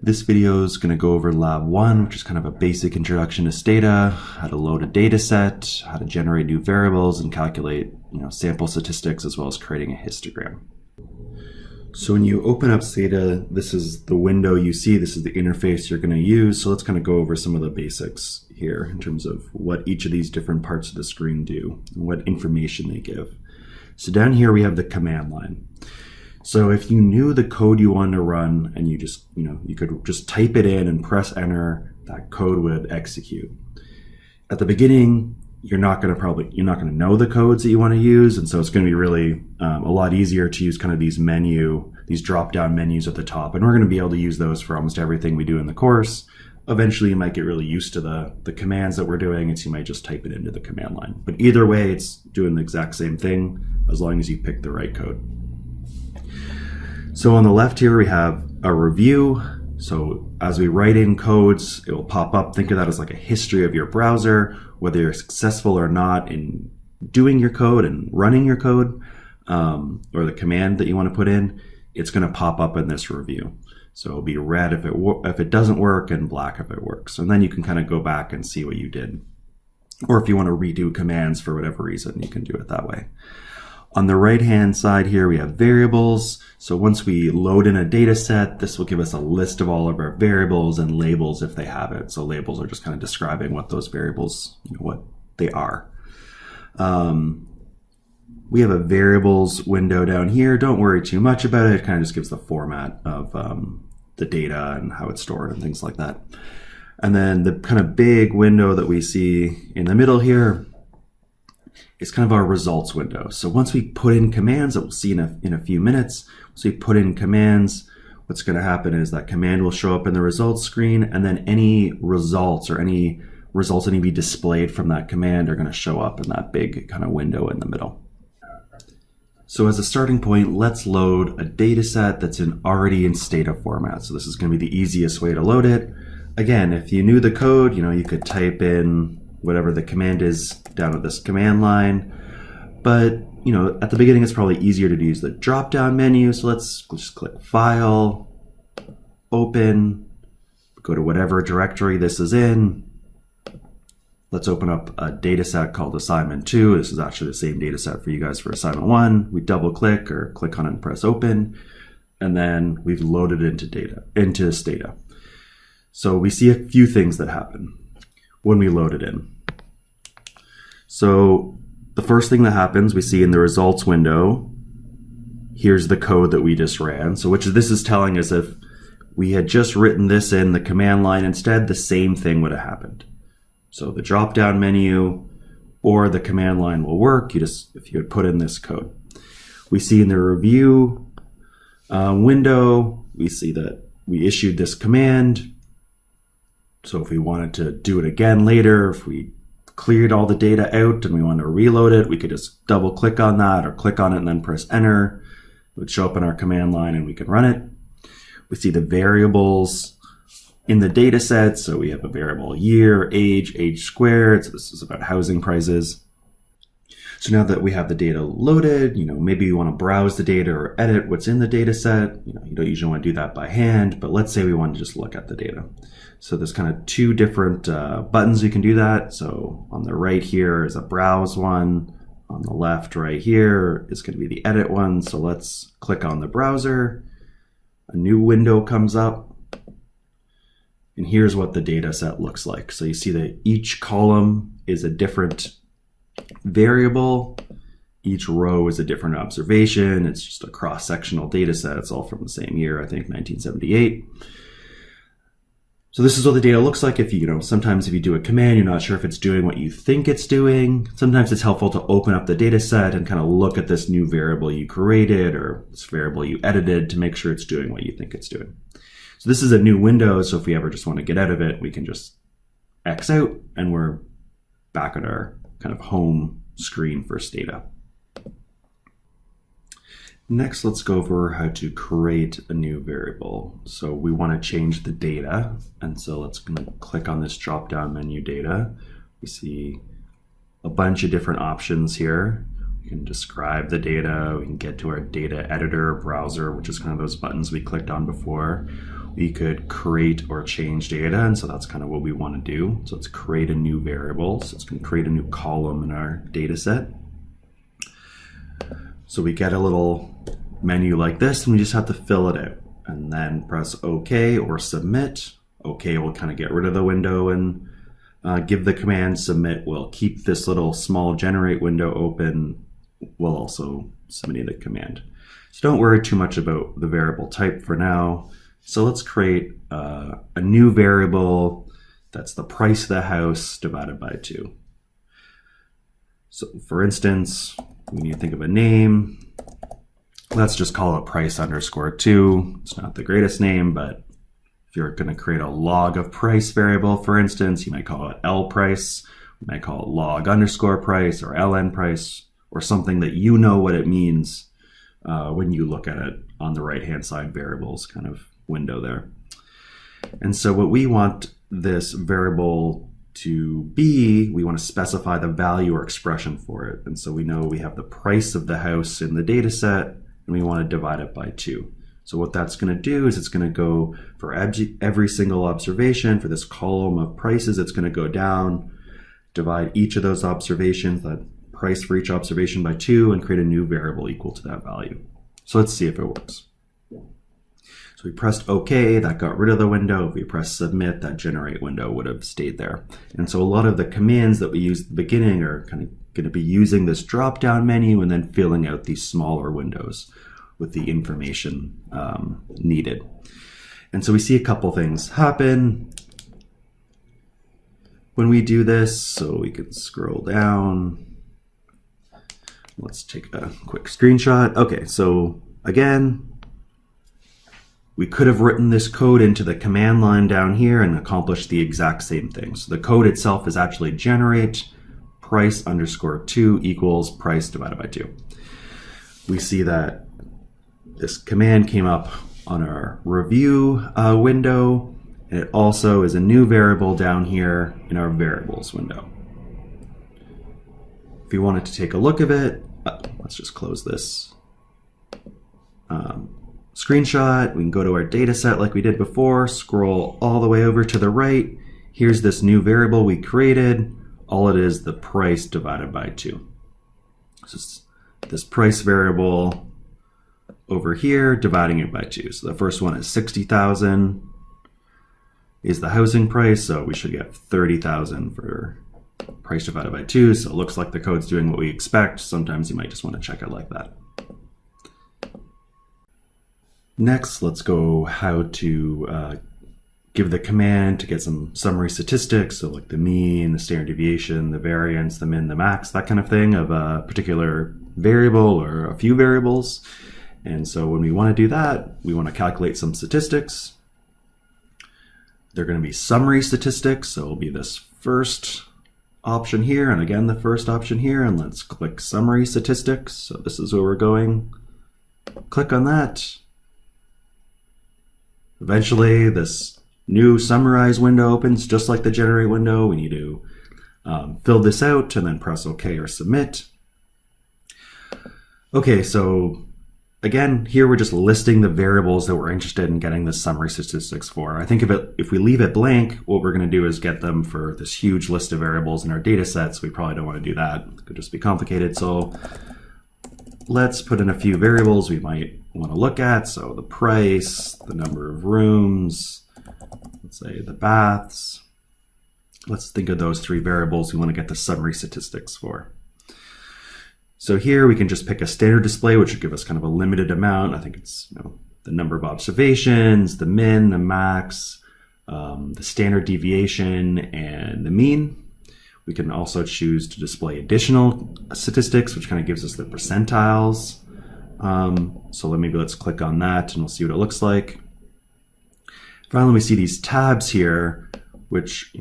This video is going to go over Lab 1, which is kind of a basic introduction to Stata, how to load a data set, how to generate new variables and calculate sample statistics, as well as creating a histogram. So when you open up Stata, this is the window you see, this is the interface you're going to use. So let's kind of go over some of the basics here in terms of what each of these different parts of the screen do and what information they give. So down here we have the command line. So if you knew the code you wanted to run and you just, you could just type it in and press enter, that code would execute. At the beginning, you're not going to know the codes that you want to use. And so it's going to be really a lot easier to use kind of these drop-down menus at the top. And we're going to be able to use those for almost everything we do in the course. Eventually, you might get really used to the commands that we're doing, and so you might just type it into the command line. But either way, it's doing the exact same thing as long as you pick the right code. So on the left here, we have a review. So as we write in codes, it will pop up. Think of that as like a history of your browser, whether you're successful or not in doing your code and running your code, or the command that you want to put in, it's going to pop up in this review. So it'll be red if it doesn't work and black if it works. And then you can kind of go back and see what you did. Or if you want to redo commands for whatever reason, you can do it that way. On the right-hand side here, we have variables. So once we load in a data set, this will give us a list of all of our variables and labels if they have it. So labels are just kind of describing what those variables, what they are. We have a variables window down here. Don't worry too much about it. It kind of just gives the format of the data and how it's stored and things like that. And then the kind of big window that we see in the middle here is kind of our results window. So once we put in commands that we'll see in a few minutes, once we put in commands, what's going to happen is that command will show up in the results screen, and then any results that need to be displayed from that command are going to show up in that big kind of window in the middle. So as a starting point, let's load a data set that's already in Stata format. So this is going to be the easiest way to load it. Again, if you knew the code, you could type in whatever the command is down at this command line. But, at the beginning, it's probably easier to use the drop-down menu. So let's just click File, Open, go to whatever directory this is in. Let's open up a data set called Assignment 2. This is actually the same data set for you guys for Assignment 1. We double click or click on it and press Open. And then we've loaded into Stata. So we see a few things that happen when we load it in. So the first thing that happens, we see in the results window, here's the code that we just ran. So this is telling us if we had just written this in the command line instead, the same thing would have happened. So the drop-down menu or the command line will work if you had put in this code. We see in the review window, we see that we issued this command. So if we wanted to do it again later, if we cleared all the data out and we want to reload it, we could just double click on that or click on it and then press enter. It would show up in our command line and we can run it. We see the variables in the data set. So we have a variable year, age squared. So this is about housing prices. So now that we have the data loaded, maybe you want to browse the data or edit what's in the data set. You don't usually want to do that by hand, but let's say we want to just look at the data. So there's kind of two different buttons you can do that. So on the right here is a browse one. On the left right here is going to be the edit one. So let's click on the browser. A new window comes up. And here's what the data set looks like. So you see that each column is a different variable. Each row is a different observation. It's just a cross-sectional data set. It's all from the same year, I think 1978. So this is what the data looks like. Sometimes if you do a command, you're not sure if it's doing what you think it's doing. Sometimes it's helpful to open up the data set and kind of look at this new variable you created or this variable you edited to make sure it's doing what you think it's doing. So this is a new window. So if we ever just want to get out of it, we can just X out and we're back at our kind of home screen for Stata. Next, let's go over how to create a new variable. So we want to change the data. And so let's click on this drop-down menu data. We see a bunch of different options here. We can describe the data. We can get to our data editor browser, which is kind of those buttons we clicked on before. we could create or change data, and so that's kind of what we want to do. So let's create a new variable. So it's going to create a new column in our data set. So we get a little menu like this, and we just have to fill it out, and then press OK or submit. OK will kind of get rid of the window and give the command. Submit will keep this little small generate window open while also submitting the command. So don't worry too much about the variable type for now. So let's create a new variable that's the price of the house divided by 2. So for instance, we need to think of a name. Let's just call it price underscore 2. It's not the greatest name, but if you're going to create a log of price variable, for instance, you might call it L price. You might call it log underscore price or LN price, or something that you know what it means when you look at it on the right-hand side variables kind of window there. And so what we want this variable to be, we want to specify the value or expression for it. And so we know we have the price of the house in the data set, and we want to divide it by 2. So what that's going to do is it's going to go for every single observation for this column of prices. It's going to go down, divide each of those observations, that price for each observation, by 2, and create a new variable equal to that value. So let's see if it works. So we pressed OK, that got rid of the window. If we press submit, that generate window would have stayed there. And so a lot of the commands that we used at the beginning are kind of going to be using this drop-down menu and then filling out these smaller windows with the information needed. And so we see a couple things happen when we do this. So we can scroll down. Let's take a quick screenshot. Okay, so again, we could have written this code into the command line down here and accomplished the exact same thing. So the code itself is actually generate price underscore 2 equals price divided by 2. We see that this command came up on our review window, and it also is a new variable down here in our variables window. If you wanted to take a look at it, let's just close this screenshot. We can go to our data set like we did before, scroll all the way over to the right. Here's this new variable we created. All it is the price divided by 2. So this price variable over here, dividing it by 2. So the first one is 60,000 is the housing price, so we should get 30,000 for price divided by 2. So it looks like the code's doing what we expect. Sometimes you might just want to check it like that. Next, let's go how to give the command to get some summary statistics, so like the mean, the standard deviation, the variance, the min, the max, that kind of thing of a particular variable or a few variables. And so when we want to do that, we want to calculate some statistics. They're going to be summary statistics, so it'll be this first option here, and again the first option here, and let's click summary statistics. So this is where we're going. Click on that. Eventually this new summarize window opens just like the generate window. We need to fill this out and then press OK or submit. Okay, so again, here we're just listing the variables that we're interested in getting the summary statistics for. I think if we leave it blank, what we're going to do is get them for this huge list of variables in our data sets. We probably don't want to do that. It could just be complicated. So let's put in a few variables we might want to look at. So the price, the number of rooms, let's say the baths. Let's think of those 3 variables we want to get the summary statistics for. So here we can just pick a standard display, which would give us kind of a limited amount. I think it's the number of observations, the min, the max, the standard deviation, and the mean. We can also choose to display additional statistics, which kind of gives us the percentiles. So maybe let's click on that and we'll see what it looks like. Finally, we see these tabs here, which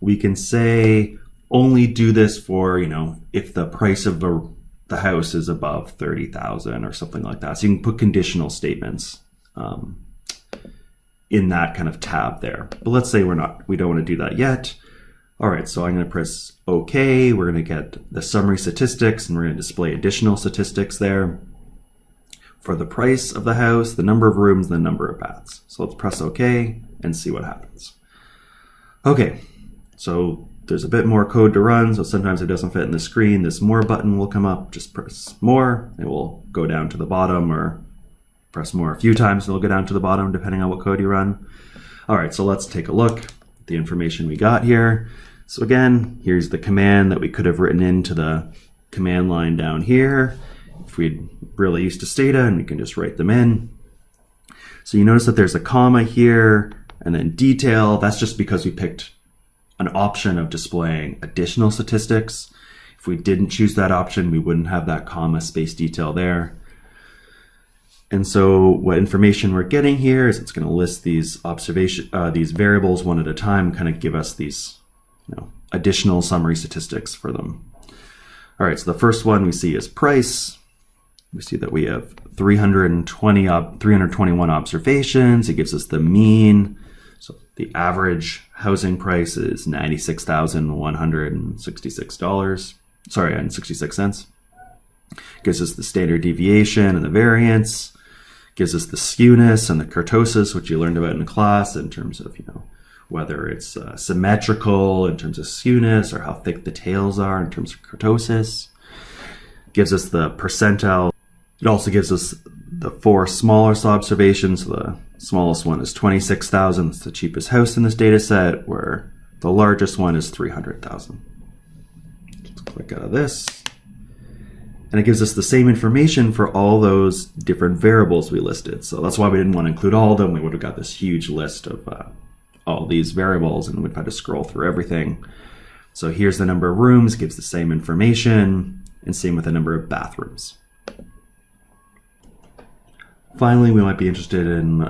we can say only do this for if the price of the house is above 30,000 or something like that. So you can put conditional statements in that kind of tab there. But let's say we don't want to do that yet. All right, so I'm going to press OK. We're going to get the summary statistics, and we're going to display additional statistics there. for the price of the house, the number of rooms, the number of baths. So let's press OK and see what happens. Okay, so there's a bit more code to run, so sometimes it doesn't fit in the screen. This more button will come up, just press more, it will go down to the bottom, or press more a few times and it'll go down to the bottom depending on what code you run. All right, so let's take a look at the information we got here. So again, here's the command that we could have written into the command line down here. If we'd really used to Stata, and we can just write them in. So you notice that there's a comma here, and then detail. That's just because we picked an option of displaying additional statistics. If we didn't choose that option, we wouldn't have that comma space detail there. And so what information we're getting here is it's going to list these these variables one at a time, kind of give us these additional summary statistics for them. All right, so the first one we see is price. We see that we have 321 observations. It gives us the mean. So the average housing price is $96,166. Sorry, and 66 cents. Gives us the standard deviation and the variance. Gives us the skewness and the kurtosis, which you learned about in class in terms of whether it's symmetrical in terms of skewness or how thick the tails are in terms of kurtosis. Gives us the percentile. It also gives us the 4 smallest observations. The smallest one is 26,000. It's the cheapest house in this data set, where the largest one is 300,000. Just click out of this. And it gives us the same information for all those different variables we listed. So that's why we didn't want to include all of them. We would have got this huge list of all these variables, and we'd have to scroll through everything. So here's the number of rooms, gives the same information, and same with the number of bathrooms. Finally, we might be interested in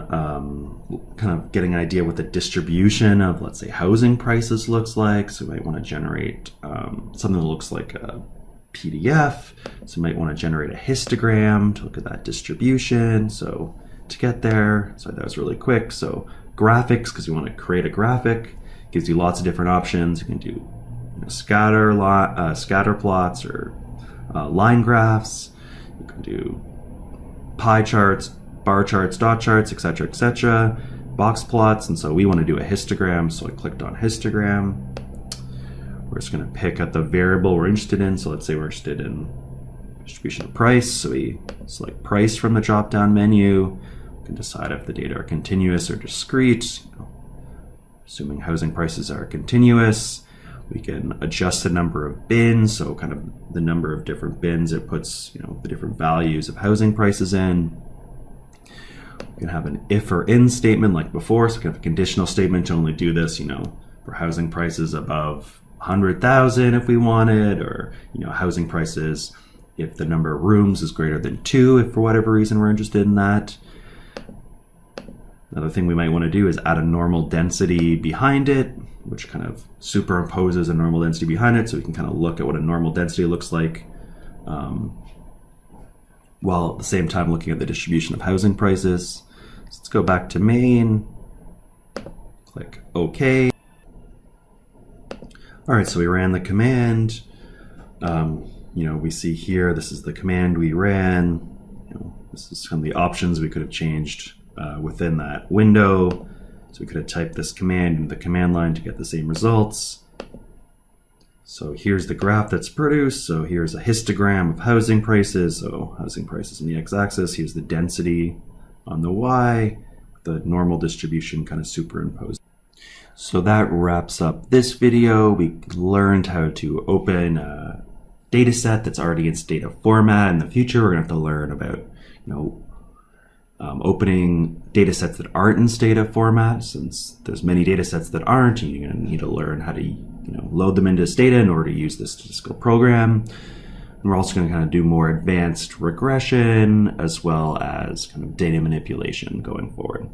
kind of getting an idea what the distribution of, let's say, housing prices looks like. So we might want to generate something that looks like a PDF. So we might want to generate a histogram to look at that distribution. So to get there, sorry, that was really quick. So graphics, because we want to create a graphic, gives you lots of different options. You can do scatter plots or line graphs. You can do pie charts, bar charts, dot charts, etc., box plots, and so we want to do a histogram, so I clicked on histogram. We're just going to pick at the variable we're interested in, so let's say we're interested in distribution of price, so we select price from the drop-down menu. We can decide if the data are continuous or discrete. Assuming housing prices are continuous, we can adjust the number of bins, so kind of the number of different bins it puts, the different values of housing prices in. We can have an if or in statement like before, so we can have a conditional statement to only do this, for housing prices above 100,000 if we wanted, or, housing prices if the number of rooms is greater than 2, if for whatever reason we're interested in that. Another thing we might want to do is add a normal density behind it, which kind of superimposes a normal density behind it, so we can kind of look at what a normal density looks like, while at the same time looking at the distribution of housing prices. So let's go back to main, click OK. All right, so we ran the command. We see here, this is the command we ran. This is some of the options we could have changed within that window. So we could have typed this command into the command line to get the same results. So here's the graph that's produced. So here's a histogram of housing prices. So housing prices on the x-axis. Here's the density on the y, the normal distribution kind of superimposed. So that wraps up this video. We learned how to open a data set that's already in Stata format. In the future, we're going to have to learn about, opening data sets that aren't in Stata format, since there's many data sets that aren't. You're going to need to learn how to load them into Stata in order to use this statistical program. And we're also going to kind of do more advanced regression as well as kind of data manipulation going forward.